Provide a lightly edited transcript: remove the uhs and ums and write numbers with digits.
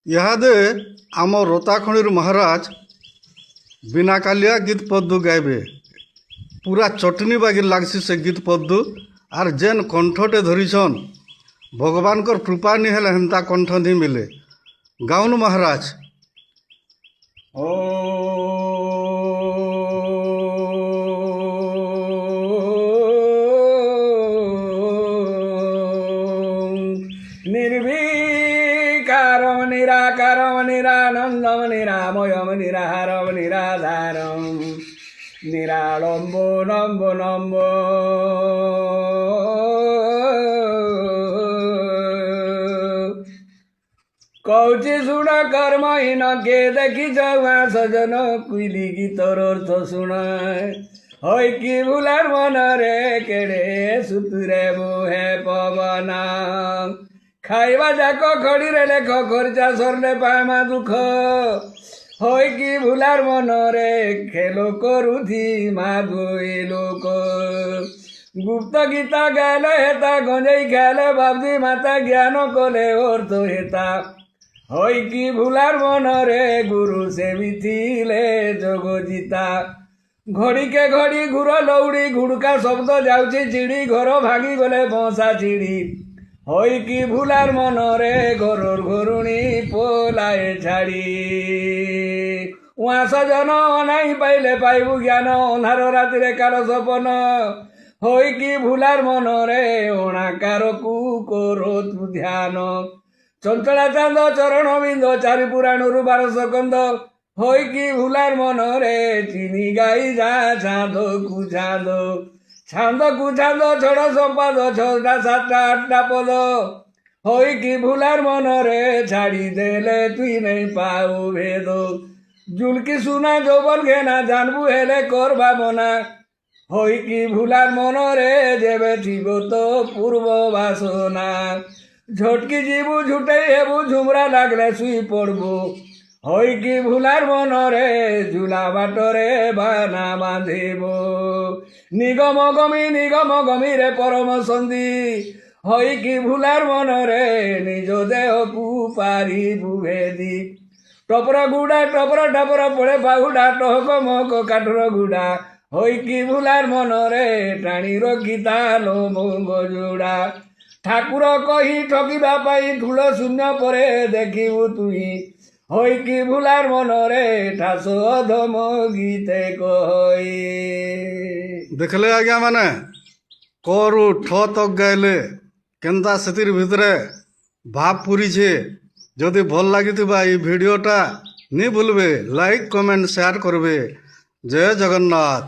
ଇହାଦେ ଆମ ରୋତାଖଣିର ମହାରାଜ ବିନା କାଲିଆ ଗୀତ ପଦୁ ଗାଇବେ। ପୁରା ଚଟନି ବାଗିର ଲାଗ୍ସି ସେ ଗୀତ ପଦୁ। ଆର୍ ଯେନ୍ କଣ୍ଠଟେ ଧରିଛନ୍ ଭଗବାନଙ୍କର କୃପା ନି ହେଲେ ହେନ୍ତା କଣ୍ଠ ନି ମିଲେ। ଗାଉନ ମହାରାଜ। निर्विकारं निराकारं निरानन्दं निरामयं निराहारं निराधारं निरालम्बो नम्बो नम्बो कौची सुन कर्महीन के देखी जवा सजन कुइली गीतर अर्थ शुण হয় কি ভুলার মনরে কেড়ে সুতুরে মুহে পবনা খাইবা যাক খড়িরে লেখ খরচা সরলে পামা দুঃখ হয় কি ভুলার মনরে খেলো করুথি মাধুই লোক গুপ্ত গীতা গেলে হেতা গঞ্জাই খেলে বাবদি মাতা জ্ঞান কলে অর্থ হেতা হয় কি ভুলার মনরে গুরু সেবিথিলে যোগ জিতা ঘড়িকে ঘড়ি ঘুর লৌড়ি ঘুড়কা শব্দ যাଉଛି চিড়ি ঘর ভাঙি গলে বসা চিড়ি হয় কি ভুলার মনরে ঘরর ঘরুণী পোলায় ছাড়ি উয়া সজন নাই পাইলে পাইবু জ্ঞান অন্ধার রাতিরে কার সপন হয় কি ভুলার মনরে অনাকারকু করো তু ধ্যান চঞ্চলা চাঁদ চরণ বিন্দ চারি পুরাণরু 12 কন্দ হয় কি ভুলার মনরে চিনি গাই যা ছাঁদ কুছাঁদ ছাঁদ কুছাঁদ ছড় সম্পাদ 6টা 7টা 8টা পদ হয় কি ভুলার মনরে ছাড়ি দেলে তুই নেই পাও ভেদ জুলকি শুনা যৌবন ঘেনা জানবু হেলে কর ভাবনা হয় কি ভুলার মনরে যেবে থিব তো পূর্ব বাসনা ঝটকি ଯିବୁ ঝুটেই হেবু ঝুমরা লাগলে শুই পড়বো হয় কি ভুলার মনরে ঝুলা বাটরে বানা বাঁধিব নিগম গমি রে পরম সন্ধি হয় কি ভুলার মনরে নিজ দেহকু পারিবু ভেদি টপর গুড়া টপর টাপর পড়ে বাহুডা টহক মহক কাঠর গুড়া হয় কি ভুলার মনরে টাণি রখিতা লো মঙ্গ জোড়া ঠাকুর কহি ঠকিবা পাই ধূল শূন্য পরে দেখিবু তুই হয় কি ভুলার মনরে ঠাস অধম গীতে কই। দেখলে আজ্ঞা মানে করু ঠ তক গাইলে কেনতা সেতির ভিতরে ভাব পুরিছে। যদি ভাল লাগিথিবা এই ভিডিওটা নি ভুলবে লাইক কমেন্ট শেয়ার করবে। জয় জগন্নাথ।